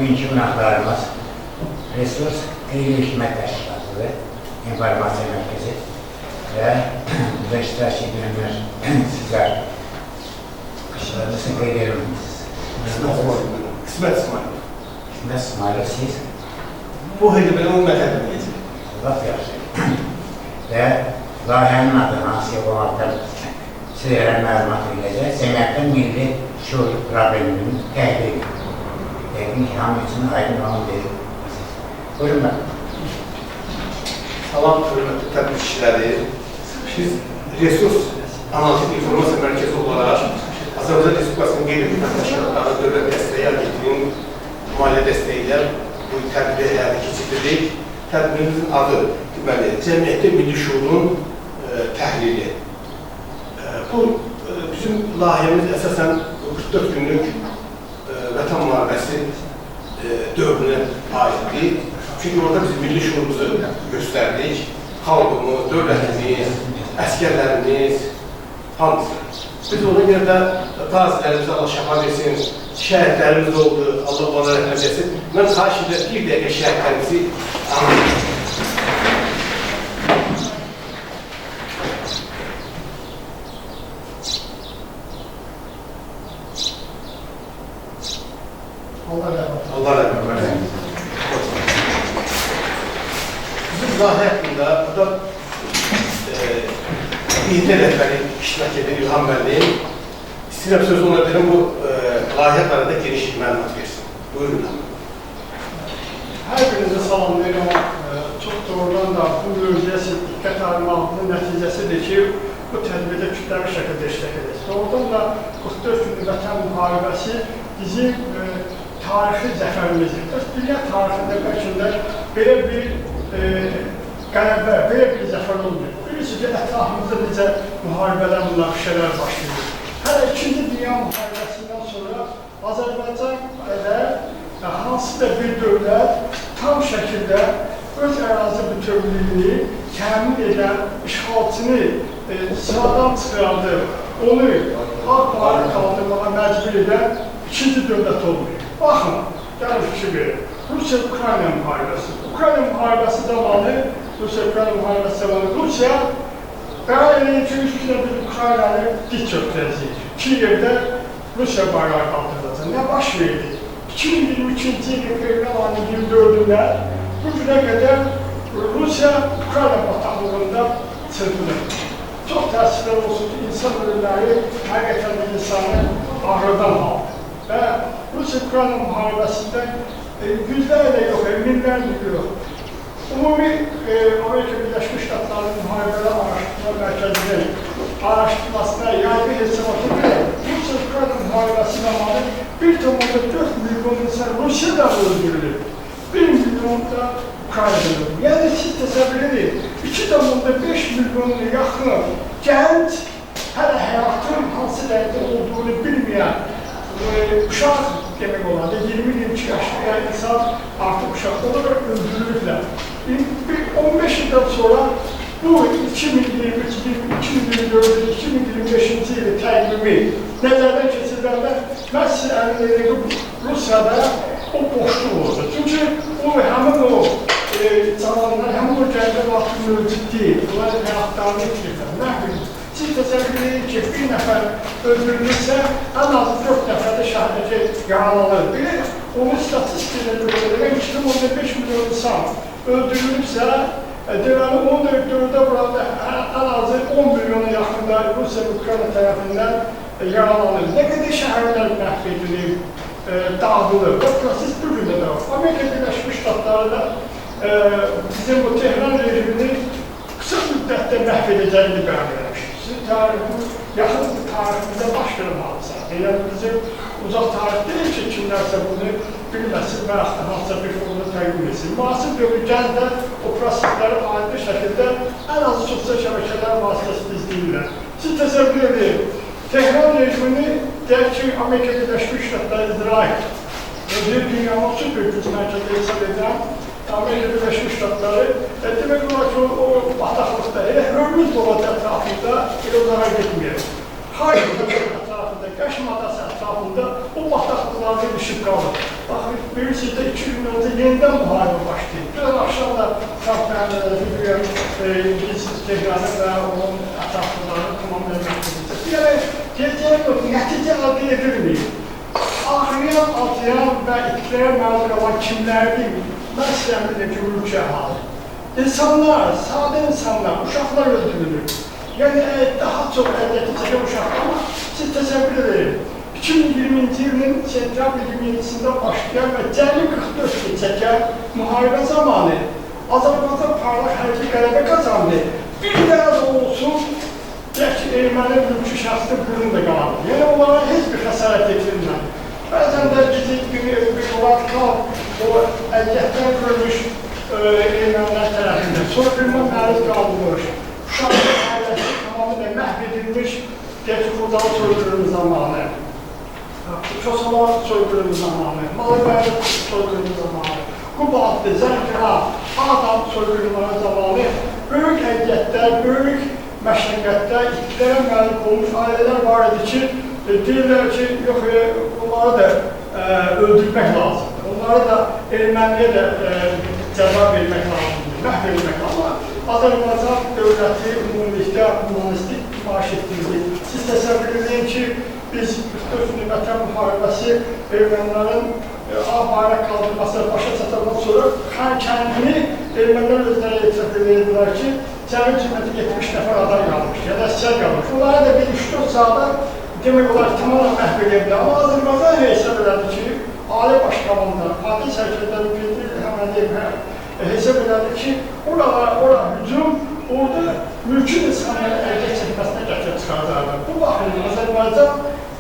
bugünkü qonaqlarımız Resurs Qeyri Hikmət Təşkilatıdır, İnformasiya Mərkəzi və burada iştirak edənlər sizlər qışlarınızı qeyd edilmişsiniz. Qismət İsmail. Qismət İsmail, siz? Bu hələ belə onu mətəbəliyəcək. Laf yaxşı. Və layihənin adı hansı yoxlardan sizlərə məlumat ediləcək. Cəmiyyətdə milli şuur probleminin təhlili. Yəqin ki, hamı üçün aydın olan deyil. Buyurun mən. Salam, hörmətli tədbirçiləri. Biz Resurs Analitik İnformasiya Mərkəzi olaraq Azərbaycan Respublikasının qeyri-hükümət təşkilatları dövlət dəstəyi agentliyin maliyyə dəstəyi ilə bu tədbiri həyata keçirdik. Tədbirimizin adı deməli, cəmiyyətdə milli şuurun təhlili. Bu bizim layihəmiz əsasən 44 günlük vətən müharibəsi dövrünə aiddir. Çünki orada biz milli şuurumuzu göstərdik. Xalqımız, dövlətimiz, əskərlərimiz, hamısı. Biz ona görə də qazilərimizə Allah şəfa versin, şəhidlərimiz oldu, Allah onlara rəhmət etsin. Mən xahiş edirəm, bir dəqiqə şəhidlərimizi anlayın. Allah rəhmət versin. Bizim layihə haqqında burada İHT rəhbəri iştirak edir İlham müəllim. İstəyirəm sözü ona verim, bu layihə barədə geniş məlumat versin. Buyurun İlham. Hər birinizə salamlayıram. Çox doğrudan da bu mövzuya diqqət almağının nəticəsidir ki, bu tədbirdə kütləvi şəkildə iştirak edir. Doğrudan da 44 günlük vətən müharibəsi bizim tarixi zəfərimizdir. Dünya tarixində bəlkə də belə bir qələbə, belə bir zəfər olmuyor. Bilirsiniz ki, ətrafımızda necə müharibələr, münaqişələr başlayır. Hələ 2-ci Dünya müharibəsindən sonra Azərbaycanda hansı da bir dövlət tam şəkildə öz ərazi bütövlüyünü təmin edən işğalçını sıradan çıxardı, onu haqq qaldırmağa məcbur edən 2-ci dövlət olmuyor. Baxın, gəlin fikir verin. Rusiya-Ukrayna müharibəsi. Ukrayna müharibəsi zamanı, Rusiya-Ukrayna müharibəsi zamanı Rusiya qərar edir ki, üstünə bir Ukraynanı dik çöktürəcək. Kiyevdə Rusiya bayrağı qaldırılacaq. Nə baş verdi? 2022-ci il fevral ayının 24-də bu günə qədər Rusiya Ukrayna bataqlığında çırpınır. Çox təəssüflər olsun ki, insan ölümləri həqiqətən də insanı ağrıdan aldı. Və Rusiya-Ukrayna müharibəsində yüzlərlə yox, minlərlə yox. Ümumi Amerika Birləşmiş Ştatlarının müharibələr araşdırma mərkəzinin araşdırmasına yaygın hesabatı görə Rusiya-Ukrayna müharibəsi zamanı 1,4 milyon insan Rusiyada öldürülür. 1 milyon da Ukraynada öldürülür. Yəni siz təsəvvür edin, 2,5 milyonun yaxın gənc hələ həyatın hansı dərdə olduğunu bilməyən uşaq demək olanda 20-22 yaşlı insan artıq uşaqda da öldürülürlər. 15 ildən sonra bu 2023, 2024, 2025-ci ili təqvimi nəzərdən keçiriləndə mən sizin əminliyim Rusiyada o boşluq oldu. Çünki həmin o zamanlar, həmin o gəncə vaxtı mövcud deyil. Bunlar həyatlarını itirlər. Nə bilir? Siz təsəvvür edin ki, bir nəfər öldürülürsə, ən az 4 nəfər də şəhərdəki yaralanır. Belə, onun statistiklə görülür, 2,5 milyon insan öldürülürsə, deməli, 14-də burada ən azı 10 milyona yaxında Rusiya və Ukrayna tərəfindən yaralanır. Nə qədər şəhərlər məhv edilir, dağılır və proses bu gündə də var. Amerika Birləşmiş Ştatları da bizim bu Tehran rejimini qısa müddətdə məhv edəcəyini bəyan eləmişdir. Yaxın tariximizdə baş verən hadisə. Yəni bizim uzaq tarix deyil ki, kimlərsə bunu bilməsin və yaxud da hansısa bir formada təqdim etsin. Müasir dövrü gəncdə o prosesləri aydın şəkildə ən azı sosial şəbəkələr vasitəsilə izləyirlər. Siz təsəvvür edin, Tehran rejimini deyək ki, Amerika Birləşmiş Ştatları İsrail bir dünyanın süper güc mərkəzi hesab edən Amerika Birləşmiş Ştatları demək olar ki, o bataqlıqda elə hörmüz doladı ətrafında elə uzağa getməyir. Xaricdə tarafında, Qəş Madası ətrafında o bataqlıqlarda düşüb qalır. Baxın, bilirsiniz də 2 gün öncə yenidən müharibə başlayıb. Dünən axşam da biz Tehranı və onun ətraflarını tamamlayan etdik. Yəni, gecəyə yox, nəticə əldə edilməyib. Ağrıyan, acıyan və itkilere məruz qalan kimlərdir? Mən istəyəmirəm ki, ülkə əhalı. İnsanlar, sadə insanlar, uşaqlar öldürülür. Yəni, daha çox əziyyəti çəkən uşaqlar, amma siz təsəvvür edin. 2020-ci ilin sentyabr 27-sində başlayan və cəmi 44 gün çəkən müharibə zamanı Azərbaycan parlaq hərbi qələbə qazandı. Bir dənə də olsun, erməni mülki şəxsinin büründə qalandı. Yəni, onlara heç bir xəsarət etdirilmədi. Bəzən də bizi radikal o əziyyətdən görmüş ermənilər tərəfində soyqırma məruz qaldırılmış, uşaqlar ailəsi tamamıyla məhv edilmiş Xurdalı soyqırımı zamanı, Kosovar soyqırımı zamanı, Malıqaylı soyqırımı zamanı, Qubatlı, Zəngəra, Ağdam soyqırımları zamanı böyük əziyyətlər, böyük məşəqqətlər, itkilərə məruz olmuş ailələr var idi ki, deyirlər ki, yox, onları da öldürmək lazımdır. Onları da erməniyə də cəza vermək lazımdır, məhv edilmək lazımdır. Azərbaycan dövləti ümumilikdə humanistik maaş etdirdik. Siz təsəvvür edin ki, biz 44 gün Vətən müharibəsi ermənilərin ağ bayraq qaldırması başa çatandan sonra Xan kəndini ermənilər özləri etiraf edirdilər ki, cəmi cümləti 70 nəfər adam qalmış, ya da əsgər qalmış. Onlara da bir 3-4 saata demək olar tamamən məhv edirdi. Amma Azərbaycan hesab elədi ki, Ali Başqamandan, Fatih Sərkərdən hesab elədi ki, ora hücum, orada mülkün insanların əldə çəkməsinə gətirib çıxardarlar. Bu baxımda Azərbaycan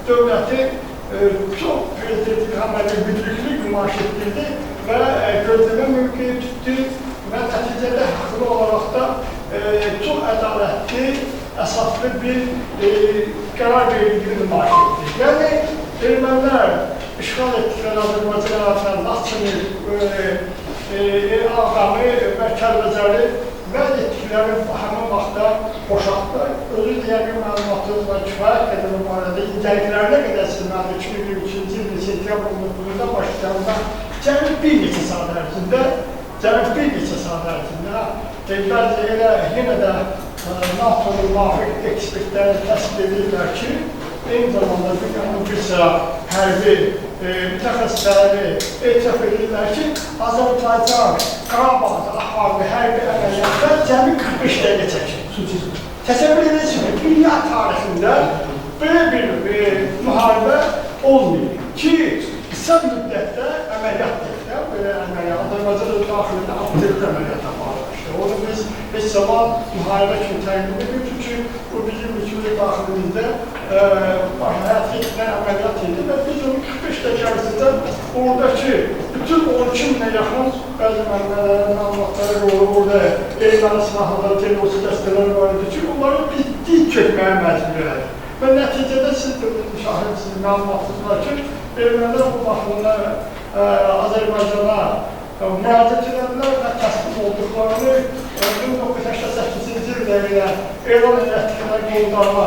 dövləti çox prezidenti İlham müdriklik nümayiş etdirdi və gözləmə mövqeyi tutdu və nəticədə haqlı olaraq da çox ədalətli, əsaslı bir qərar verildiyi nümayiş etdi. Yəni, ermənilər işğal etdikləri Azərbaycan ərazisində Laçını, Ağdamı və Kəlbəcəri vəd etdikləri həmin vaxtda boşaltdı. Özü deyəqin məlumatınız var, kifayət qədər bu barədə incəliklərinə qədər silməli 2023-cü ilin sentyabr 19-da başlayanda cəmi bir neçə saat ərzində, bəzi elə yenə də NATO-nun müvafiq ekspertləri təsbit edirlər ki, eyni zamanda dünyanın bir sıra hərbi mütəxəssisləri etiraf edirlər ki, Azərbaycan Qarabağda apardığı hərbi əməliyyatda cəmi 45 dəqiqə çəkir. Təsəvvür edirsiniz, dünya tarixində belə bir müharibə olmayıb ki, qısa müddətdə əməliyyat edilər, belə əməliyyat, Azərbaycan daxilində abdurrahman əməliyyat aparmışdır. Onu biz heç zaman müharibə kimi təqdim edirik ki, bu bizim ülkəmiz daxilimizdə həyat etdirilən əməliyyat idi və biz onu 45 dəqiqəsində oradakı bütün 12 minə yaxın bəzi mənbələrin məlumatları orada erməni silahları, terrorist dəstələr var idi ki, onları biz dik çökməyə məcbur elədik. Və nəticədə siz də şahid məlumatınız var ki, ermənilər bu baxımda Azərbaycana müraciət edənlər və təsbit olduqlarını 1988-ci ildə elan etdikləri qondarma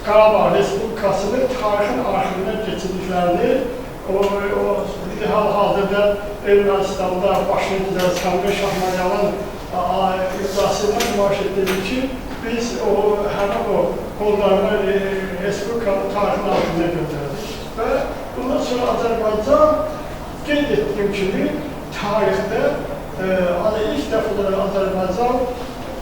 Qarabağ Respublikasının tarixin arxivinə keçirdiklərini hal-hazırda Ermənistanda başını düzəltənmə Şahmaryanın iddiasıyla nümayiş etdirdik ki, biz həmin o qondarma Respublikanın tarixin arxivinə göndərdik və bundan sonra Azərbaycan qeyd etdiyim kimi tarixdə ilk dəfə olaraq Azərbaycan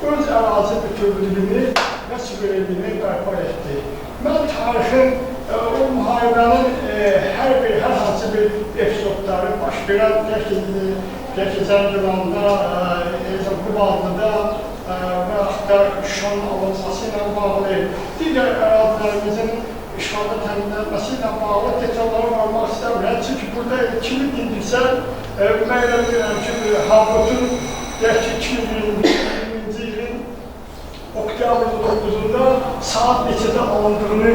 öz ərazi bütövlüyünü və suverenliyini bərpa etdi. Mən tarixin o müharibənin hər hansı bir epizodları baş verən, gəlki Zəngilanda, Qubatlıda və yaxud da Şuşanın alınması ilə bağlı, digər ərazilərimizin işğalda təminlənməsi ilə bağlı detallara varmaq istəmirəm. Çünki burada kimi dindirsə, mən bilirəm ki, Harvard'ın 2020-ci ilin oktyabrın 9-da saat neçədə alındığını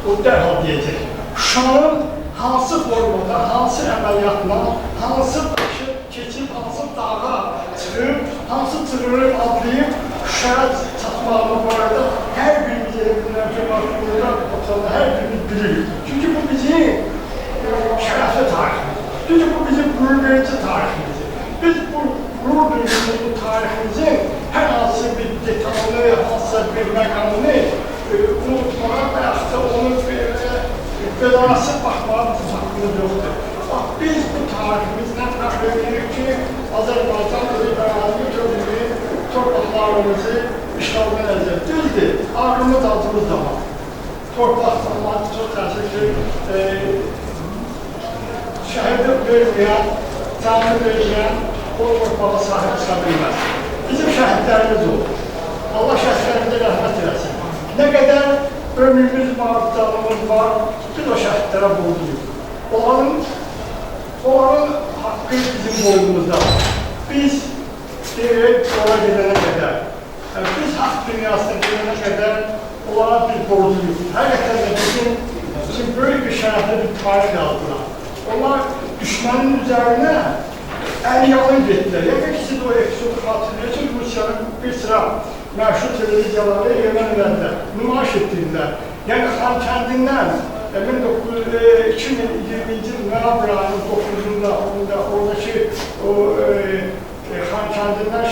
o dərhal deyəcək. Şuşanın hansı formada, hansı əməliyyatla, hansı daşı keçib, hansı dağa çıxıb, hansı çığırıb, adlayıb Şuşaya çatmağına bu arada hər birimiz elə bilirəm cemaatinde oturan her birimiz bilirik. Çünkü bu bizim şərəfli tariximiz. Çünkü bu bizim gurur verici tariximiz. Biz bu gurur duyduğumuz bu tariximizin hər hansı bir detalını, hansı bir məqamını unutmağa və yaxud da onu belanasız baxmağa bizim haqqımız yoxdur. Bax, biz bu tariximizlə fəxr edirik ki, Azərbaycan özü bərazi gördüyü torpaqlarımızı işğaldan əzək. Düzdür, ağrımız acımız da var. Torpaq zamanı çox təsir ki, şəhərdə verməyən, canlı verməyən o torpağa sahib çıxa bilməz. Bizim şəhidlərimiz olur. Allah şəhidlərimizə rəhmət eləsin. Nə qədər ömrümüz var, canımız var, biz o şəhidlərə borcluyuz. Onların haqqı bizim boynumuzda. Biz ora gedənə qədər, biz haqq dünyasına gedənə qədər onlara biz borcluyuz. Həqiqətən də bizim böyük bir şərəfli bir tarix yazdılar. Onlar düşmənin üzərinə əl-yalın getdilər. Yəqin ki, siz o epizodu xatırlayırsınız, Rusiyanın bir sıra məşhur televiziyaları Ermən elədilər, nümayiş etdirdilər. Yəni, Xankəndindən 2020-ci il noyabr ayının 9-unda oradakı Xankəndindən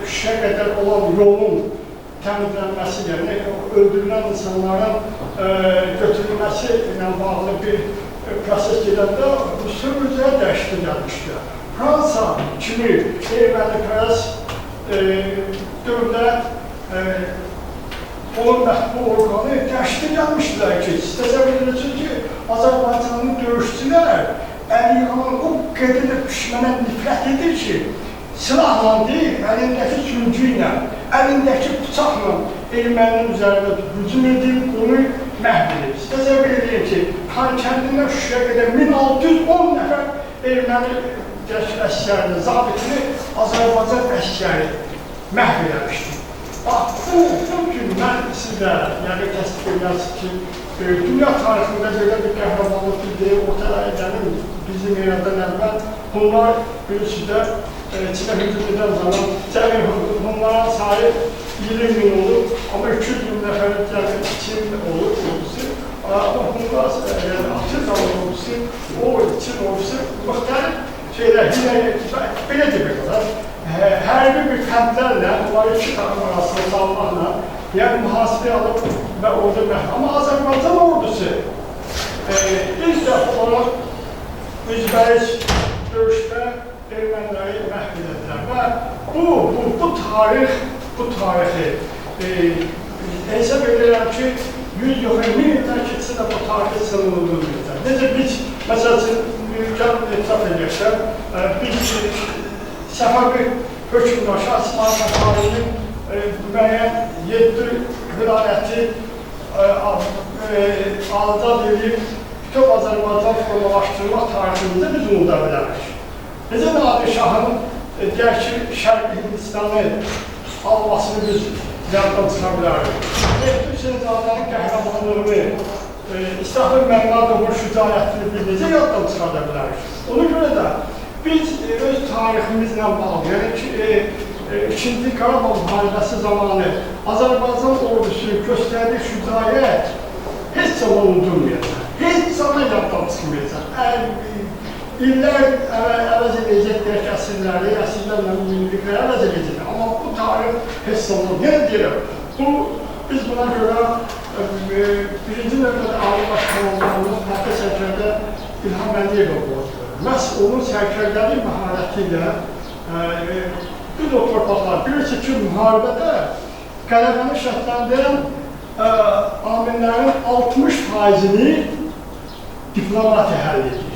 Şuşaya qədər olan yolun təmizlənməsi, yəni öldürülən insanların götürülməsi ilə bağlı bir proses gedəndə Rusiyaya dəyişiklik gəlmişdi. Fransa kimi ermənipərəst dövlət onun məhbub orqanı dəyişiklik gəlmişdilər ki, siz təsəvvür edirsiniz ki, Azərbaycanlı döyüşçülər Əliyanın o qədərlə düşmənə nifrət edir ki, silahla deyil, əlindəki sürücü ilə, əlindəki bıçaqla erməninin üzərində hücum edib, onu məhv edir. Siz təsəvvür edin ki, Xankəndindən Şuşaya qədər 1610 nəfər erməni əsgərini, zabitini Azərbaycan əsgəri məhv eləmişdir. Bax, bu gün mən sizə, yəni təsdiq edirsiniz ki, dünya tarixində belə bir qəhrəmanlıq bildiyi ortaya gəlir bizim eradan əvvəl. Bunlar bilirsiniz də Çinə hücum edən zaman cəmi bunların sayı 20 min olur, amma 200 min nəfər cəmi Çin olur, ordusu. Amma bunlar açıq zaman ordusu, o Çin ordusu müxtəlif şeylər, belə demək olar. Hərbi bir kəndlərlə, onları iki takım arasında salmaqla, yəni mühasibə alıb və orada məhv. Amma Azərbaycan ordusu ilk dəfə olaraq üzbəyiz döyüşdə erməniləri məhv edədilər və bu tarixi hesab edirəm ki, 100 yox, 1000 ildən keçsə də bu tarixi sınırlılığını bilirlər. Necə biz, məsəl üçün, ülkən etiraf edəklər, biz Səfəvi hökmdaşı Osman Səfəvinin müəyyən 7 vilayəti azad edib bütün Azərbaycan formalaşdırma tariximizdə biz unuda bilərik. Necə Nadir Şahın deyək ki, Şərq Hindistanı almasını biz yaddan çıxa bilərik. Hüseynzadənin qəhrəmanlığını, İsrafil Məmmədovun şücaətini biz necə yaddan çıxa bilərik. Ona görə də biz öz tariximizlə bağlı, yəni ki, 2-ci Qarabağ müharibəsi zamanı Azərbaycan ordusu göstərdiyi şücaət heç zaman unudulmayacaq, heç zaman yaddan çıxmayacaq. İllər əvəz edəcək deyək əsrlərlə minlikləri əvəz edəcək, amma bu tarix heç zaman, yenə deyirəm, biz buna görə birinci növbədə Ali Başkanlığımız Fatih Sərkərdə İlham Əliyevə borcludur. Məhz onun sərkərdəlik məharəti ilə biz o torpaqlar, bilirsiniz ki, müharibədə qələbəni şərtləndirən amillərin 60%-ni diplomatiya həll edir.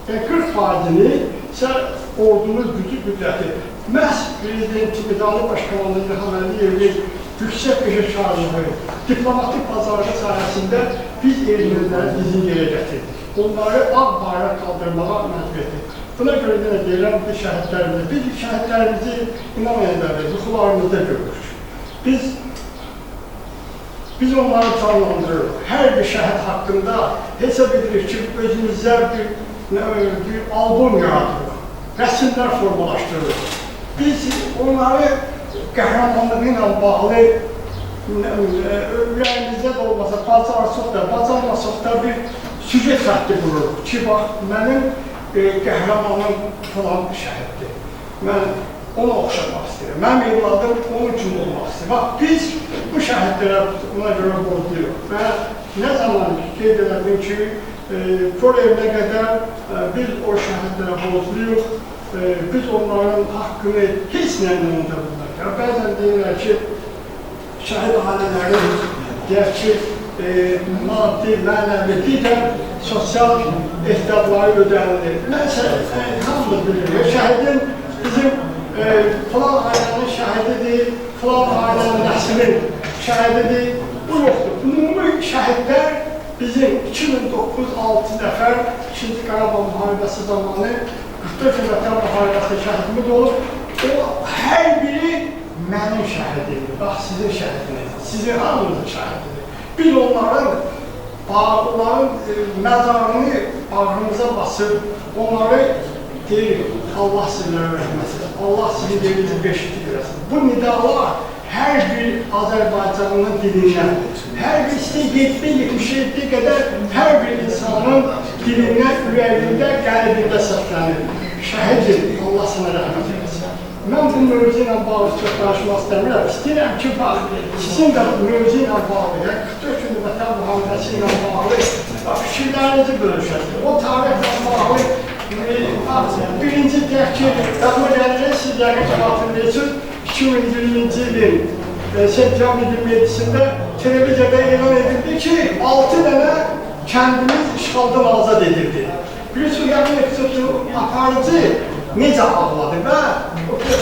40%-ni isə ordunun gücü, qüdrəti. Məhz prezidentimiz Ali Başkanlığımız İlham Əliyevin yüksək peşəkarlığı, diplomatik bazarlığı sayəsində biz erməniləri bizim yerə gətirdik. Onları ağ bayraq qaldırmağa məcbur etdik. Buna görə də deyirəm ki, şəhidlərimizi, biz şəhidlərimizi inanmayanları yuxularımızda görürük. Biz onları canlandırırıq. Hər bir şəhid haqqında hesab edirik ki, özümüzə bir album yaradırıq, rəsimlər formalaşdırırıq. Biz onları qəhrəmanlığı ilə bağlı ürəyimizdə də olmasa, bacarsaq da, bacarmasaq da bir süjet xətti qururuq ki, bax, mənim qəhrəmanım falan şəhiddir. Mən ona oxşamaq istəyirəm. Mənim evladım onun üçün olmaq istəyir. Bax, biz bu şəhidlərə ona görə borcluyuq. Və nə zaman qeyd elədim ki, Koreyə qədər biz o şəhidlərə borcluyuq. Biz onların haqqını heç nəyə unuda bilmək. Bəzən deyirlər ki, şəhid ailələri deyək ki, maddi, mənəvi, digər sosial ehtiyatları ödənilir. Nəsə, hamımız bilirik. Şəhidin bizim filan ailənin şəhididir, filan ailənin nəslinin şəhididir. Bu yoxdur. Ümumi şəhidlər bizim 2009-6 nəfər 2-ci Qarabağ müharibəsi zamanı 44 Vətən müharibəsi şəhidimiz olub. O hər biri mənim şəhididir. Bax, sizin şəhidiniz, sizin hamınızın şəhididir. Biz onların məzarını bağrımıza basıb, onları deyir, Allah sizlərə rəhməsin, Allah sizin dilinizi beşikli görəsin. Bu nidalar hər bir Azərbaycanlının dilindən, hər bir 7-77 qədər hər bir insanın dilindən, ürəyində, qəlbində səslənir. Şəhidim, Allah sənə rəhmət edəsin. Mən bu mövzu ilə bağlı çox danışmaq istəmirəm. İstəyirəm ki, bax, sizin də mövzu ilə bağlı, 44 gün Vətən müharibəsi ilə bağlı fikirlərinizi bölüşəsiniz. O tarixlə bağlı birinci deyək ki, bu gəlir, siz yəqin ki, xatırlayırsınız, 2020-ci ilin sentyabr 27-sində televiziyada elan edildi ki, 6 dənə kəndimiz işğaldan azad edildi. Bilirsiniz, yəqin ki, aparıcı necə ağladı və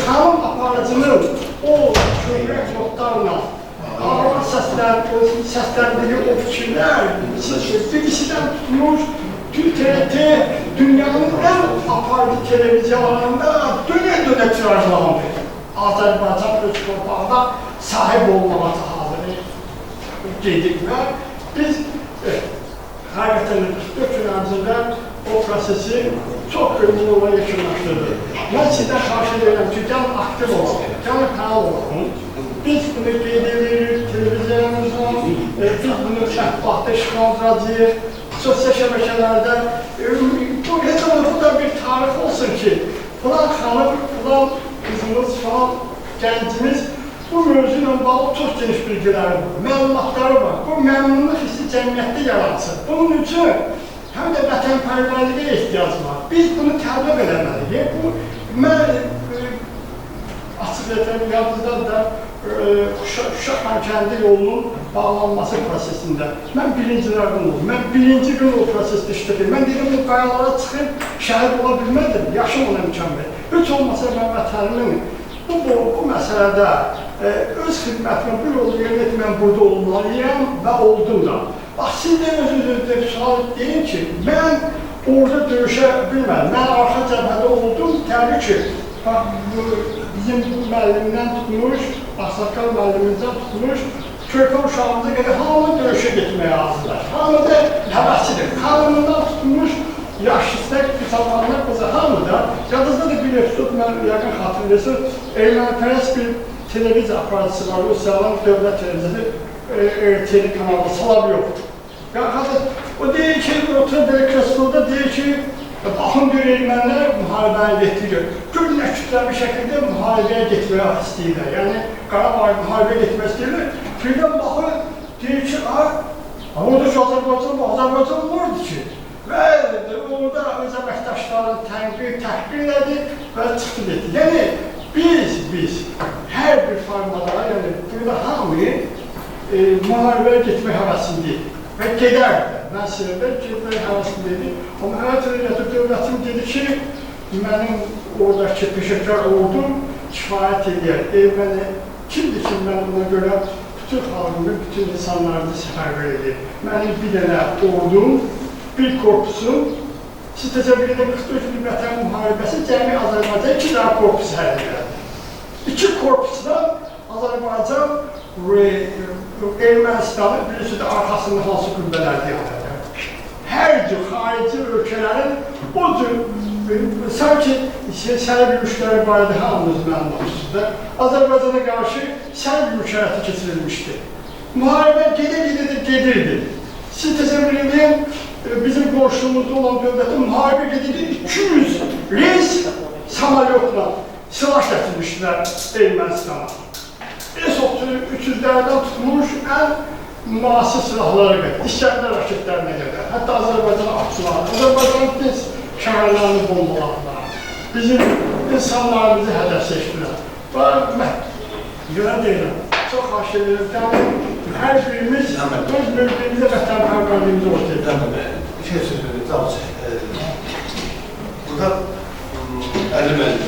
xanım aparıcının o kövrək notlarla ağır səsləndiyi o fikirlər birisindən tutmuş, TRT dünyanın ən aparıcı televiziyalarında dönə-dönə tirajlandı. Azərbaycan öz torpağına sahib olmağa hazır gedik və biz həqiqətən 44 gün ərzində o prosesi çox önemli olan yekunlaşdırdı. Mən sizdən xahiş edirəm ki, gəlin aktiv olalım, gəlin kanal olalım. Biz bunu qeyd edirik, televiziyamızda, biz bunu şəhbatda işğaldıracağıq, sosial şəbəkələrdə. Bu da bir tarix olsun ki, filan xanım, filan qızımız, filan gəncimiz bu mövzu ilə bağlı çox geniş bilgiləri var, məlumatları var. Bu məmnunluq hissi cəmiyyətdə yaratsın. Bunun üçün həm də vətənpərvərliyə ehtiyac var. Biz bunu təbliğ eləməliyik. Mən açıq etəm, yadınızdan da Şuşa-Xankəndi yolunun bağlanması prosesində mən birincilərdən oldum. Mən birinci gün o prosesdə işlədim. Mən dedim, bu qayalara çıxıb şəhid ola bilmədim, yaşım ona imkan verir. Heç olmasa mən vətənimin bu məsələdə öz xidmətimi bu yolu yerinə etməyən burada olmalıyam və oldum da. Bax, siz də öz-özünüzdə sual deyin ki, mən orada döyüşə bilmədim. Mən arxa cəbhədə oldum, təbii ki, bizim bu müəllimdən tutmuş, Asakal müəllimimizdən tutmuş, körpə uşağımıza qədər hamı döyüşə getməyə hazırlar. Hamı da həvəsidir. Xanımından tutmuş, yaşlısı, qısalarına qıza, hamı da. Yadınızda da bir epizod, mən yəqin xatırlayırsınız, ermənipərəst bir televiziya aparatçısı var, o sağlam dövlət televiziyası, TV kanalda salab yoxdur. O deyir ki, oturur belə krestoda deyir ki, baxın bir ermənilər müharibəyə getirir. Gör nə kütləvi şəkildə müharibəyə getməyə istəyirlər. Yəni, Qarabağ müharibəyə getmək istəyirlər. Birdən baxır, deyir ki, orada ki, Azərbaycan olurdu ki. Və orada öz əməkdaşların təhqir elədi və çıxdı getdi. Yəni, biz hər bir formada, yəni, burada hamı müharibəyə getmək həvəsindəyik. Və gedərdi. Mən sirdə getmək həvəsindəydim. Amma həvəsində dövlətim dedi ki, mənim oradakı peşəkar ordum kifayət edir. Erməni kimdir ki, mən ona görə bütün xalqımı, bütün insanlarını səfərbər edir. Mənim bir dənə ordum, bir korpusum, siz təsəvvür edin, 44 gün vətən müharibəsi cəmi Azərbaycan 2 dənə korpus hərəkət edir. 2 korpusdan Azərbaycan Ermənistanın birisi də arxasında hansı qüvvələr deyildir. Hər cür xarici ölkələrin o cür sanki sərb yürüşləri barədə hamımız məlumatsızdır. Azərbaycana qarşı sərb yürüş həyata keçirilmişdir. Müharibə gedirdi. Siz təsəvvür edin, bizim qonşumuzda olan dövlətin müharibə gedirdi. 200 reis samalyotla silah gətirmişdilər Ermənistana. S-300'lərdən tutmuş ən müasir silahlara qədər, İskəndər raketlərinə qədər, hətta Azərbaycan atçıları, Azərbaycanın şəhərlərini bombaladılar. Bizim insanlarımızı hədəf seçdilər. Görə deyirəm, çox xahiş edirəm, hər birimiz öz mövqeyimizə vətənpərvərliyimizi ortaya edelim. Bir şey söyleyeyim, burada 50 mənim.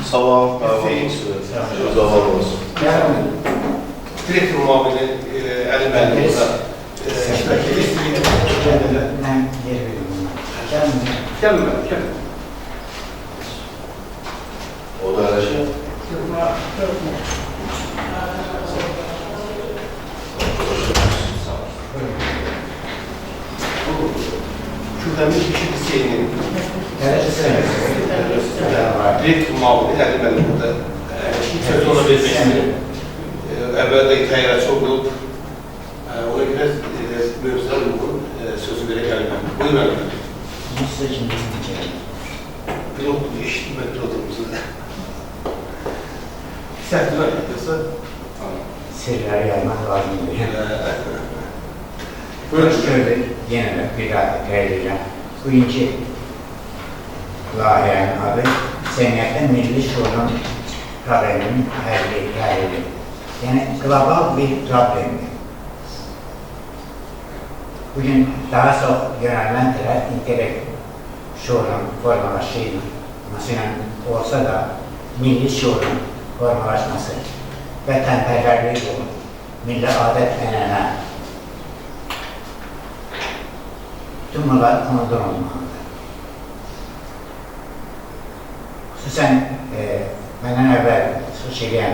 Sabah zavall olsun. Direktor muavini Ali Məlim burada iştirak edir. Ben yer veriyorum. Gəlmə. O da araçı. Kürdəmiz Bişir Hüseynin direktor muavini Ali Məlim burada sözü ona vermək istedim. Əvvəldə təyyarəçi olub, ona görə mövzular uyğun sözü verə gəlməm. Buyurun əvvəl. Nasıl şimdi diyeceğim? Pilot eşitmə pilotumuzu da. Səhvlər yapıyorsa, Sırları yaymak lazım değil. buyurun. Şöyle yeniden bir daha tekrar edeceğim. Bu ince lahiyenin adı Cemiyet'te Milli Şuurun probleminin həlli. Yani global bir problemdir. Bugün daha çok yönelen taraf intelekt şuurun formalaşması olsa da milli şuurun formalaşması, vətənpərvərlik olur, milli adet ənənə. Tüm bunlar unudulmamalıdır. Xüsusən məndən əvvəl çıxış edən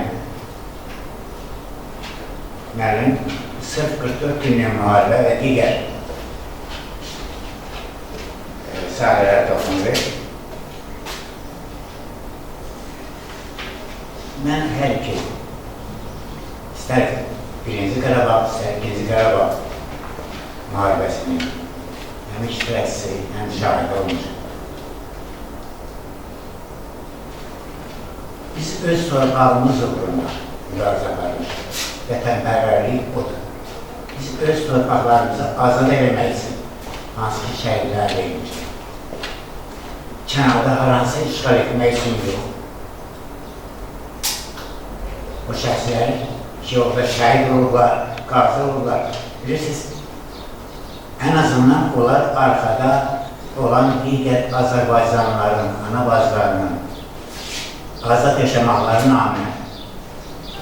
müəllim sırf 44 günlük müharibə və digər sahələrə toxunur. Mən hər iki, istər birinci Qarabağ, istər ikinci Qarabağ müharibəsinin həm iştirakçısı, həm şahidi olmuşum. Biz öz torpağımız uğrunda mübarizə aparmışıq. Vətənpərvərlik odur. Biz öz torpaqlarımızı azad eləmək üçün hansı ki şəhidlər verilmişdir. Kənarda haransı işğal etmək üçün yox. O şəxslər ki, orada şəhid olurlar, qazi olurlar. Bilirsiniz, ən azından onlar arkada olan digər Azərbaycanlıların, ana bacılarının azad yaşamaqları naminə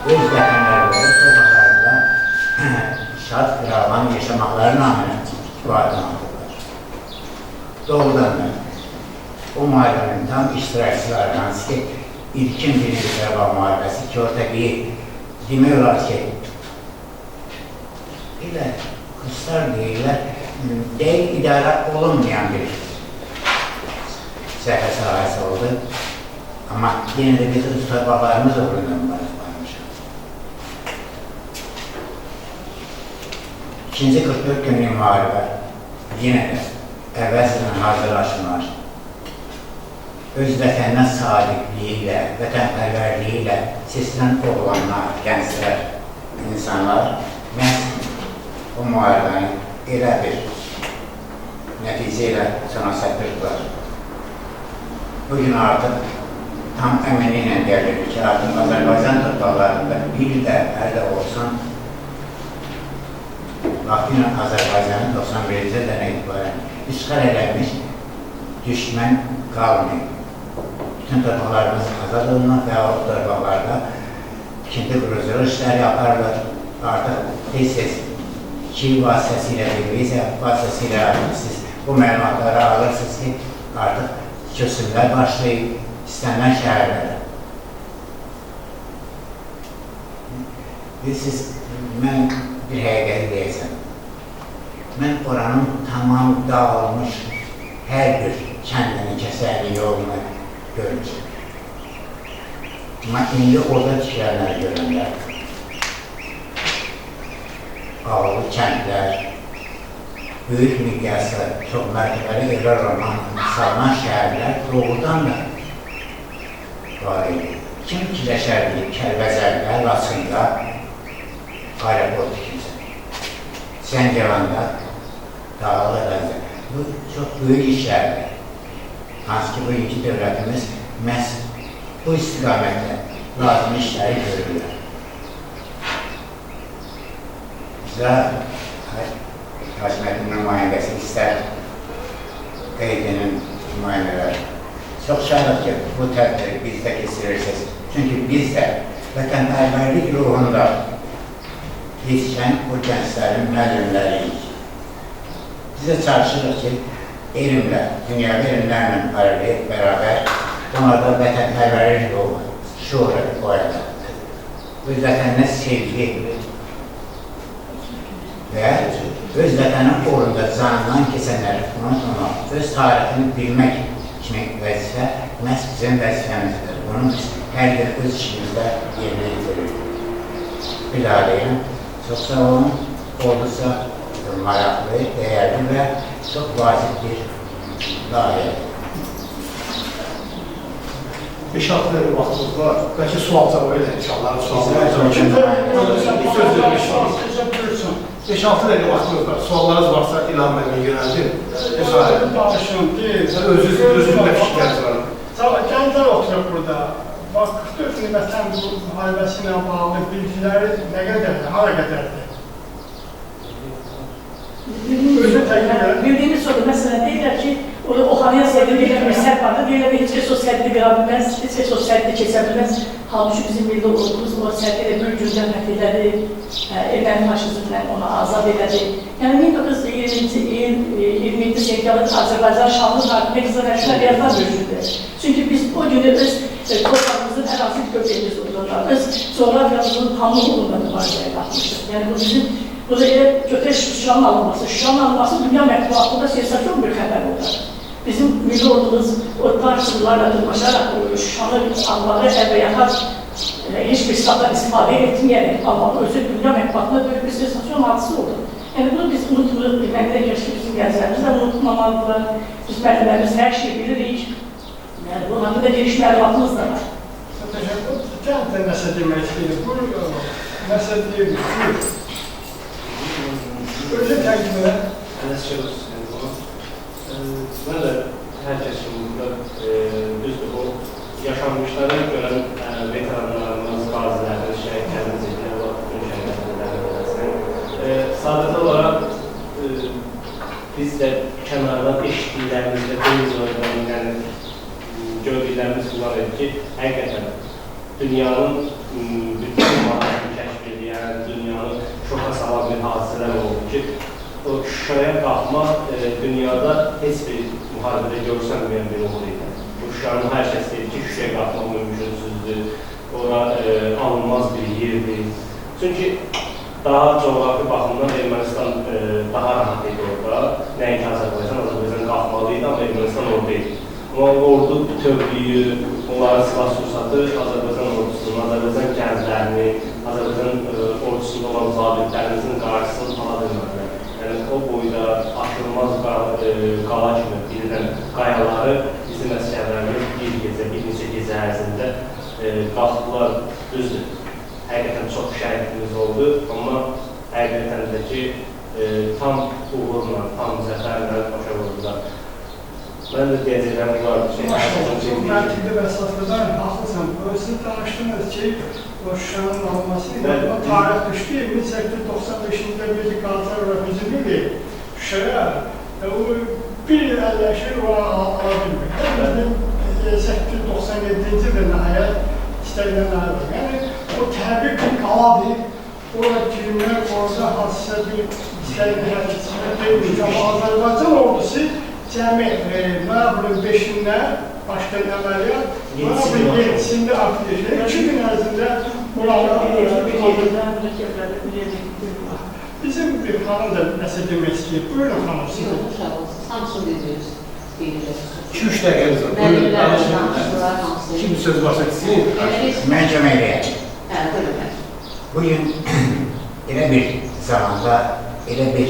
öz vətənlərində, torpaqlarında şad, firavan yaşamaqları naminə ifadə alırlar. Doğrudan da o müharibənin tam iştirakçıları hansı ki, ilkin birinci Qarabağ müharibəsi ki, orada bir demək olar ki, elə kurslar deyirlər, deyil idarə olunmayan bir səhvə sahəsi oldu. Amma yenə də biz öz torpaqlarımız uğrunda mübarizə varmışıq. İkinci 44 günlük müharibə yenə də əvvəlcədən hazırlaşmalar, öz vətəninə sadiqliyi ilə, vətənpərvərliyi ilə seçilən oğlanlar, gənclər, insanlar məhz o müharibəni elə bir nəticə ilə sona çatdırdılar. Bugün artıq tam əminliklə deyilir ki, artıq Azərbaycan torpaqlarında bir də hələ olsan, vaxtıyla Azərbaycanın 91-ci ildən etibarən işğal edilmiş düşmən qalmayıb. Bütün torpaqlarımız azad olunur və o torpaqlarda tikinti quruculuq işləri yaparlar. Artıq tez-tez ki vasitəsilə, televiziya vasitəsilə siz bu məlumatları alırsınız ki, artıq köçürlər başlayıb istənilən şəhərlərə. Siz, mən bir həqiqəti deyəcəm. Mən oranın tamam dağılmış hər bir kəndini, kəsərini, yolunu görmüşəm. Amma indi orada tikilənləri görənlər. ağlı kəndlər, böyük miqyasda çox mərtəbəli evlər salınan şəhərlər doğrudan da var idi. Kim fikirləşərdi, Kəlbəzərdə, Laçında aeroport tikilsin. Zəngəvanda, Dağlı Əvəzdə. Bu çox böyük işlərdir. Hansı ki, bugünkü dövlətimiz məhz bu istiqamətdə lazım işləri görürlər. Bizə hakimiyyətin nümayəndəsi istər qeydinin nümayəndələr. Çox şəhət ki, bu tədbiri bizdə keçirirsiniz. Çünki biz də vətənpərvərlik ruhunda yetişən bu gənclərin müəllimləriyik. Bizə çalışırıq ki, elmlə, dünyavi elmlərlə paralel, bərabər onlarda vətənpərvərlik ruhu, şuuru qoyacaq. Öz vətəninə sevgi və öz vətənin uğrunda canından keçənləri unutmamaq, öz tarixini bilmək kimi vəzifə məhz bizim vəzifəmizdir. Bunu biz hər bir öz işimizdə yerinə yetiririk. Bir daha deyim, çox sağ olun, olduqca maraqlı, dəyərli və çox vacib bir layihə. 5-6 dəqiqə vaxtımız var. Bəlkə sual cavab edək inşallah. Buyursun. 5-6 dəqiqə vaxtımız var. Suallarınız varsa İlham müəllimə yönəldim. Danışın, deyil. Özünüzdə fikirləriniz var. Gənclər oturub burada. Bax, 44 il vətən müharibəsi ilə bağlı bilgiləri nə qədərdir, hara qədərdir? Bildiyimiz soru, məsələn, deyirlər ki, o xanaya səhvdə deyirlər, bir səhv vardır, deyirlər, heç kəs o səhvdə qıra bilməz, heç kəs o səhvdə keçə bilməz. Halbuki bizim milli ordumuz o səhvdə böyük gücdən məhv elədi, erməni faşizmdən onu azad elədi. Yəni, 1927 sentyabrda Azərbaycan şanlı tarixində qızılırışlar yazılan mövcuddur. Çünki biz o günü öz torpağımızın ərazi köpəyimiz uğrunda, öz coğrafyamızın tamamı uğrunda mübarizəyə qalmışdır. Yəni, bu bizim burada elə götür Şuşanın alınması. Şuşanın alınması dünya mətbuatında sensasyon bir xəbər olur. Bizim milli ordumuz o dar sınırlarla dırmaşaraq Şuşanı almağı əvvəliyata heç bir silahdan istifadə etməyərək almağı özü dünya mətbuatında böyük bir sensasyon hadisi oldu. Yəni bunu biz unutmuruq, bilməkdə görüşü bizim gənclərimiz də unutmamalıdırlar. Biz müəllimlərimiz hər şeyi bilirik. Yəni bunun haqqında geniş məlumatımız da var. Təşəkkür. Kəndə nəsə demək istəyir. Buyurun, nəsə deyir. Önce təqdimlə. Mən də hər kəsin burada düzdür, o yaşanmışları görən veteranlarımız, qazilərimiz, şəhidlərimiz, sadəcə olaraq biz də kənardan eşitdiklərimizdə, televizordan, gördüklərimiz bunlar edir ki, həqiqətən dünyanın bütün mahiyyətini kəşf edən, dünyanın şoka salan bir hadisələr oldu ki, o Şuşaya qalxmaq dünyada heç bir müharibədə görsənməyən bir uğur idi. Bu Şuşanın hər kəs deyir ki, Şuşaya qalxmaq mümkünsüzdür, ora alınmaz bir yerdir. Çünki daha coğrafi baxımdan Ermənistan daha rahat idi orada. Nəinki Azərbaycan qalxmalıydı, amma Ermənistan orada idi. Amma ordu bütövlüyü, onların silah sursatı Azərbaycan ordusunun, Azərbaycan gənclərini, Azərbaycan ordusunda olan zabitlərimizin qarşısını ala bilmədilər. Yəni, o boyda aşılmaz qala kimi bilinən qayaları bizim əsgərlərimiz bir gecə, bir neçə gecə ərzində qalxdılar, düzdür. Həqiqətən çox şəhidimiz oldu, amma həqiqətən də ki, tam uğurla, tam zəfərlə başa vurdular. Mən də deyəcəklərim vardı ki, Məntiqdə və əsaslıdan haxlısan. Siz danışdınız ki, o Şuşanın alınması tarix düşdü. 1895-də bir qazlar və bizim ili Şuşaya bir il əlləşir, ona ala bilmək. Mənim 1897-ci ildə nəhayət istəkilən ayrılır. Yəni, o təbii bir qaladır. Orada girmək, orada hansısa bir istəkilən nəticəsində deyilmiş. Amma Azərbaycan ordusu cəmi noyabrın 5-də başlayan əməliyyat, noyabrın 7-sində aktivləşir. 2 gün ərzində bizim bir xanım da nəsə demək istəyir. Buyurun xanım sizə. Samsun dediğimiz deyildir. 2-3 dəqiqəmiz var. Buyurun, danışın. Kim söz varsa sizin? Mən kömək eləyəm. Buyurun. Bugün elə bir zamanda elə bir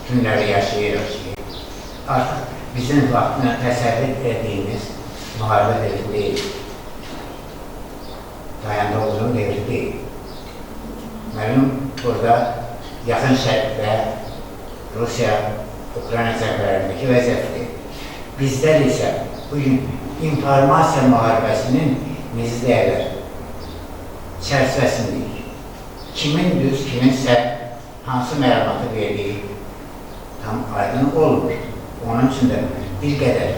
günləri yaşayırıq ki, artıq bizim vaxtını təsəvvür etdiyimiz müharibə devri deyil. Dayanda olduğum devri deyil. Mənim burada yaxın şərqdə Rusiya-Ukrayna cəbhələrindəki vəziyyətdir. Bizlər isə bugün informasiya müharibəsinin mizləyələr çərçivəsindəyik. Kimin düz, kimin səhv, hansı məlumatı verdiyi tam aydın olmur. Onun üçün də bir qədər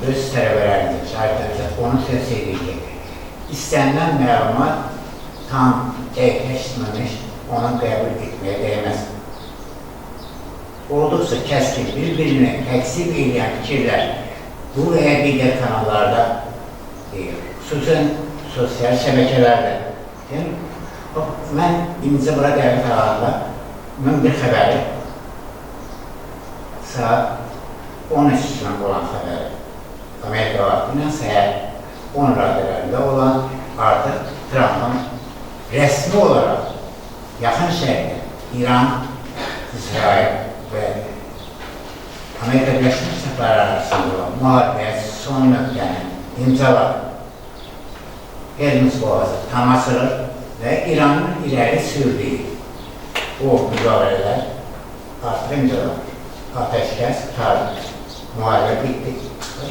öz tələbələrimizə, şahidlərimizə onu tövsiyə edəcək. İstənilən məlumat tam dəqiqləşdirməmiş, onu qəbul etməyə dəyməz. Olduqca kəskin, bir-birini təksib edən fikirlər bu və ya digər kanallarda xüsusən sosial şəbəkələrdə. Mən incə bura dəvət alanda mən bir xəbəri saat 13-dən olan xəbəri Amerika vaxtı ilə səhər 10 radyolarında olan artıq Trump'ın rəsmi olaraq yaxın şərqdə İran, İsrail və Amerika Birləşmiş Ştatları arasında olan müharibəyə son nöqtəni imzaladı. Hermus boğazı tam açılır və İranın iləri sürdüyü o müqavilələr artıq imzalanır. Ateşkəs tarih, müharibə bitdi.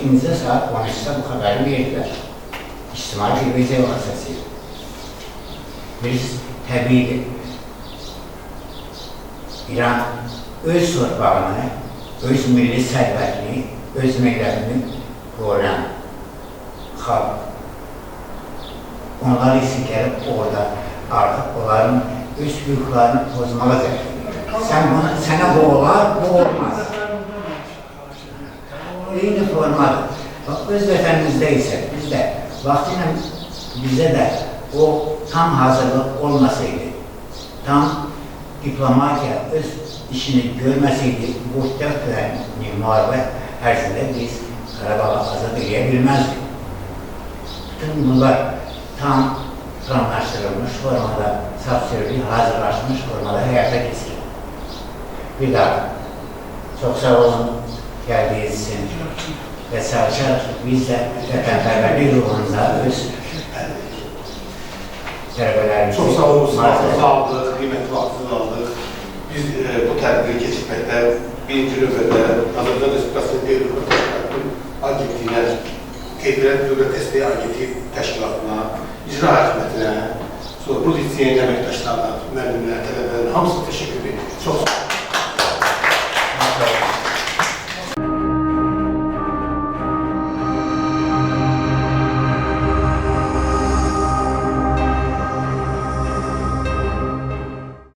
İncə saat 13-də bu xəbəri verdilər. İctimai televiziya vasitəsilə. Biz təbiidir. İran öz torpağını, öz milli sərvətini, öz millətini qoruyan xalq. Onlar isə gəlib orada artıq onların öz hüquqlarını pozmağa zərf edir. Sənə bu olar, bu olmaz. Eyni formadır. Öz vətənimizdə isə bizdə vaxtıyla bizə də o tam hazırlıq olmasaydı, tam diplomatiya öz işini görməsəydi, bu 4 illik müharibə ərzində biz Qarabağı azad edə bilməzdik. Bütün bunlar tam planlaşdırılmış formada, saf-sürülü, hazırlaşmış formada həyata keçirir. Bir daha, çox sağ olun gəldiyiniz üçün və çalışarıq ki, biz də vətənpərvərlik ruhunda öz tələbələrimizi Çox sağ olun, vaxtınızı aldıq, qiymətli vaxtınızı aldıq. Biz bu tədbiri keçirməkdə birinci növbədə Azərbaycan Respublikasının Qeyri-Dövlət Təşkilatının agentliyinə, Qeyri-Dövlət Dəstəyi Agentliyi Təşkilatına, icra hakimiyyətinə, sonra bu liseyin əməkdaşlarına, müəllimlərə, tələbələrə hamısına təşəkkür edirik. Çox sağ olun.